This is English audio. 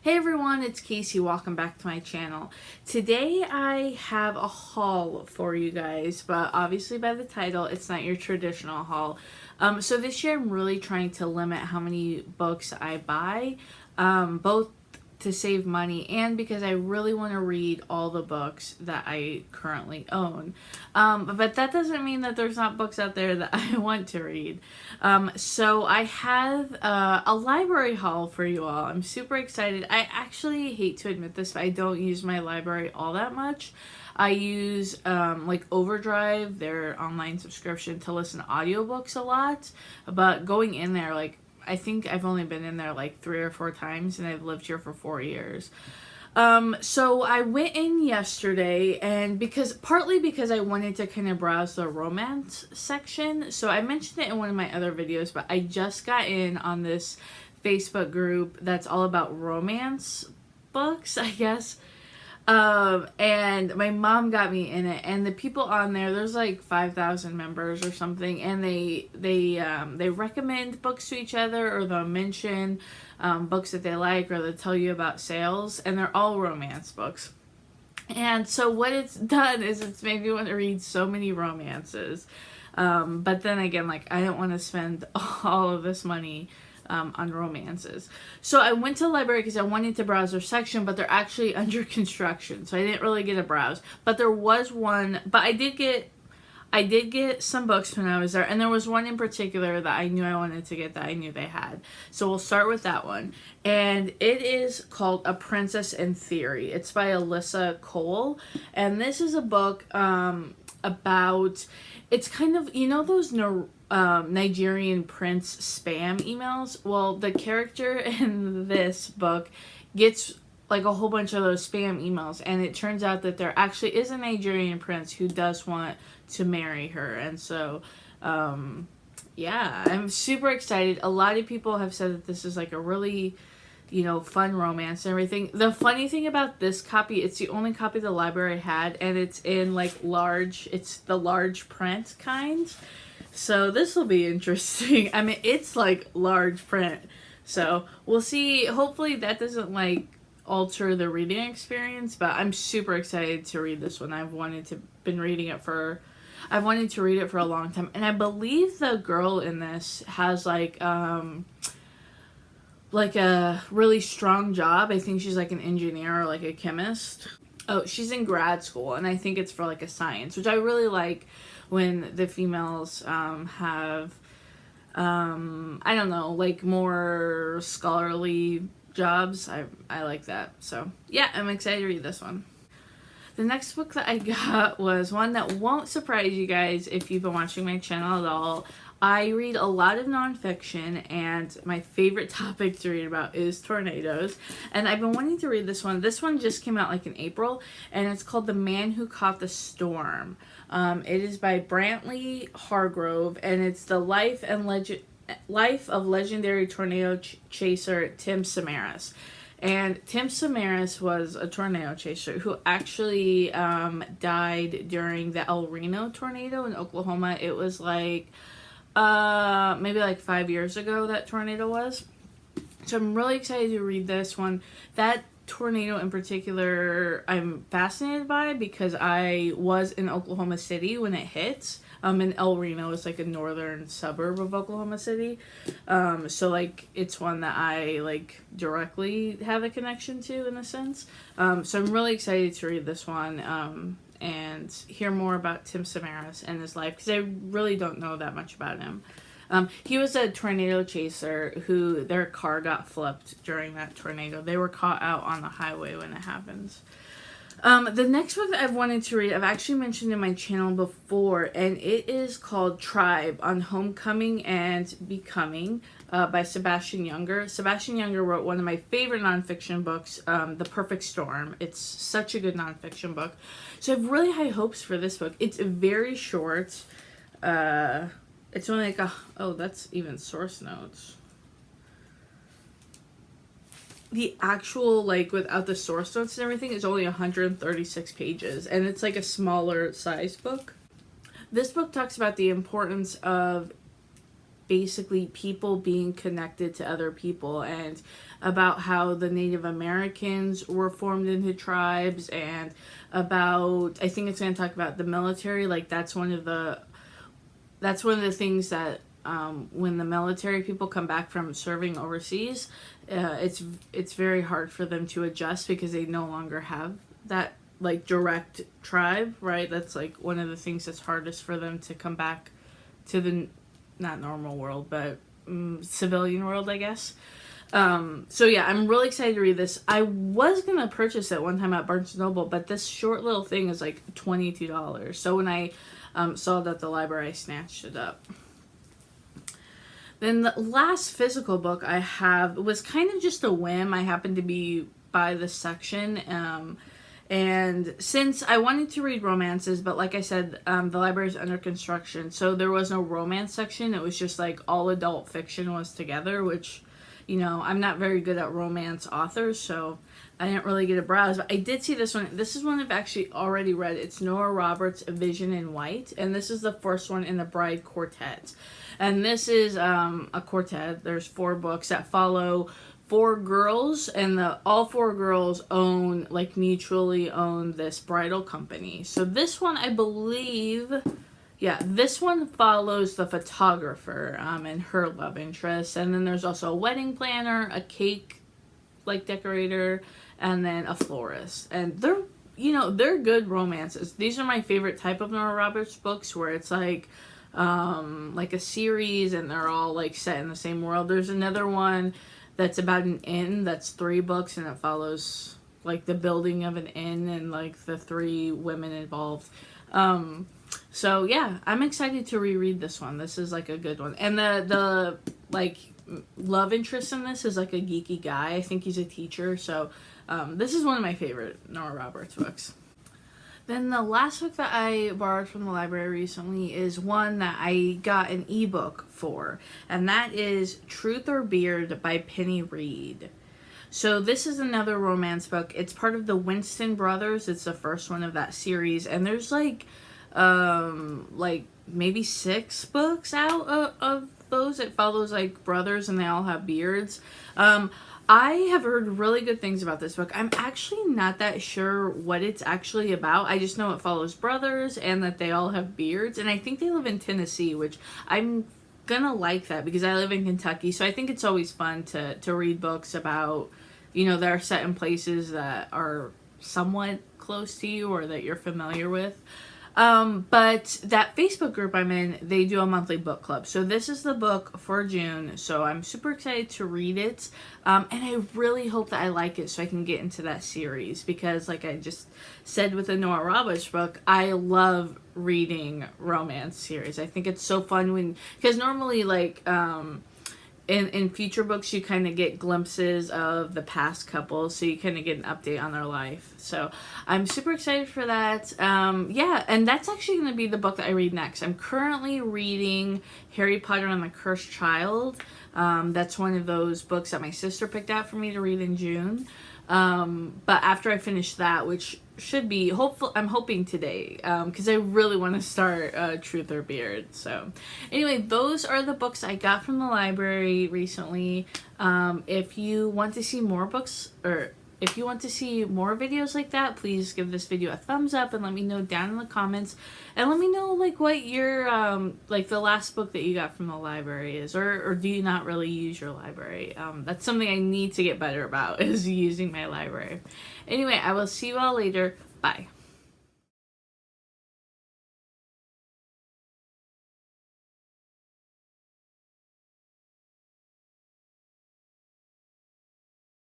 Hey everyone, it's Casey. Welcome back to my channel. Today I have a haul for you guys, but obviously by the title, it's not your traditional haul. So this year I'm really trying to limit how many books I buy, both to save money and because I really want to read all the books that I currently own. But that doesn't mean that there's not books out there that I want to read. So I have a library haul for you all. I'm super excited. I actually hate to admit this, but I don't use my library all that much. I use like Overdrive, their online subscription, to listen to audiobooks a lot. But going in there, like, I think I've only been in there like 3 or 4 times, and I've lived here for 4 years. So I went in yesterday, and partly because I wanted to kind of browse the romance section. So I mentioned it in one of my other videos, but I just got in on this Facebook group that's all about romance books, I guess. And my mom got me in it, and the people on there's like 5,000 members or something, and they recommend books to each other, or they'll mention books that they like, or they'll tell you about sales, and they're all romance books. And so what it's done is it's made me want to read so many romances. But then again, like, I don't want to spend all of this money on romances. So I went to the library because I wanted to browse their section, but they're actually under construction, so I didn't really get a browse. But there was one, but I did get some books when I was there, and there was one in particular that I knew I wanted to get, that I knew they had. So we'll start with that one. And it is called A Princess in Theory. It's by Alyssa Cole, and this is a book about, it's kind of, you know those Nigerian prince spam emails? Well, the character in this book gets like a whole bunch of those spam emails, and it turns out that there actually is a Nigerian prince who does want to marry her. And so yeah, I'm super excited. A lot of people have said that this is like a really, fun romance and everything. The funny thing about this copy, it's the only copy the library had, and it's in like it's the large print kind. So this will be interesting. I mean, it's like large print. So we'll see. Hopefully that doesn't like alter the reading experience, but I'm super excited to read this one. I've wanted to read it for a long time. And I believe the girl in this has like a really strong job. I think she's like an engineer or like a chemist. Oh, she's in grad school, and I think it's for like a science, which I really like when the females have, I don't know, like more scholarly jobs. I like that. So yeah, I'm excited to read this one. The next book that I got was one that won't surprise you guys if you've been watching my channel at all. I read a lot of nonfiction, and my favorite topic to read about is tornadoes. And I've been wanting to read this one. This one just came out like in April, and it's called The Man Who Caught the Storm. It is by Brantley Hargrove, and it's the life of legendary tornado chaser Tim Samaras. And Tim Samaras was a tornado chaser who actually died during the El Reno tornado in Oklahoma. It was like maybe like 5 years ago that tornado was. So I'm really excited to read this one. That tornado in particular I'm fascinated by because I was in Oklahoma City when it hit. And El Reno is like a northern suburb of Oklahoma City. So like it's one that I like directly have a connection to in a sense. So I'm really excited to read this one and hear more about Tim Samaras and his life, because I really don't know that much about him. He was a tornado chaser who their car got flipped during that tornado. They were caught out on the highway when it happens. The next book that I've wanted to read, I've actually mentioned in my channel before, and it is called Tribe on Homecoming and Becoming by Sebastian Junger. Sebastian Junger wrote one of my favorite nonfiction books, The Perfect Storm. It's such a good nonfiction book. So I have really high hopes for this book. It's very short. It's only like that's even source notes. The actual, like, without the source notes and everything, is only 136 pages, and it's like a smaller size book. This book talks about the importance of basically people being connected to other people, and about how the Native Americans were formed into tribes, and about, I think it's going to talk about the military. Like that's one of the things that when the military people come back from serving overseas, it's very hard for them to adjust because they no longer have that like direct tribe, right? That's like one of the things that's hardest for them to come back to the not normal world, but civilian world, I guess. So yeah, I'm really excited to read this. I was gonna purchase it one time at Barnes & Noble, but this short little thing is like $22. So when I saw that at the library, I snatched it up. Then the last physical book I have was kind of just a whim. I happened to be by this section, and since I wanted to read romances, but like I said, the library is under construction, so there was no romance section. It was just like all adult fiction was together, which, you know, I'm not very good at romance authors, so I didn't really get a browse. But I did see this one. This is one I've actually already read. It's Nora Roberts' A Vision in White, and this is the first one in the Bride Quartet. And this is a quartet. There's 4 books that follow 4 girls, and all 4 girls own, like, mutually own this bridal company. So this one, I believe, yeah, this one follows the photographer and her love interest. And then there's also a wedding planner, a cake, like, decorator, and then a florist. And they're, you know, they're good romances. These are my favorite type of Nora Roberts books, where it's like a series and they're all like set in the same world. There's another one that's about an inn that's 3 books, and it follows like the building of an inn and like the 3 women involved. So yeah, I'm excited to reread this one. This is like a good one. And the like love interest in this is like a geeky guy. I think he's a teacher. So this is one of my favorite Nora Roberts books. Then the last book that I borrowed from the library recently is one that I got an ebook for, and that is Truth or Beard by Penny Reed. So this is another romance book. It's part of the Winston Brothers. It's the first one of that series, and there's like maybe 6 books out of those. It follows like brothers, and they all have beards. I have heard really good things about this book. I'm actually not that sure what it's actually about. I just know it follows brothers and that they all have beards. And I think they live in Tennessee, which I'm gonna like that because I live in Kentucky. So I think it's always fun to read books about, you know, that are set in places that are somewhat close to you or that you're familiar with. But that Facebook group I'm in, they do a monthly book club. So this is the book for June. So I'm super excited to read it. And I really hope that I like it so I can get into that series. Because like I just said with the Nora Roberts book, I love reading romance series. I think it's so fun because normally like, in future books, you kind of get glimpses of the past couple, so you kind of get an update on their life. So I'm super excited for that. Yeah, and that's actually going to be the book that I read next. I'm currently reading Harry Potter and the Cursed Child. That's one of those books that my sister picked out for me to read in June. But after I finish that, which should be I'm hoping today, because I really want to start Truth or Beard. So anyway, those are the books I got from the library recently. If you want to see more books, or if you want to see more videos like that, please give this video a thumbs up and let me know down in the comments, and let me know like what your like the last book that you got from the library is, or do you not really use your library? That's something I need to get better about, is using my library. Anyway, I will see you all later. Bye.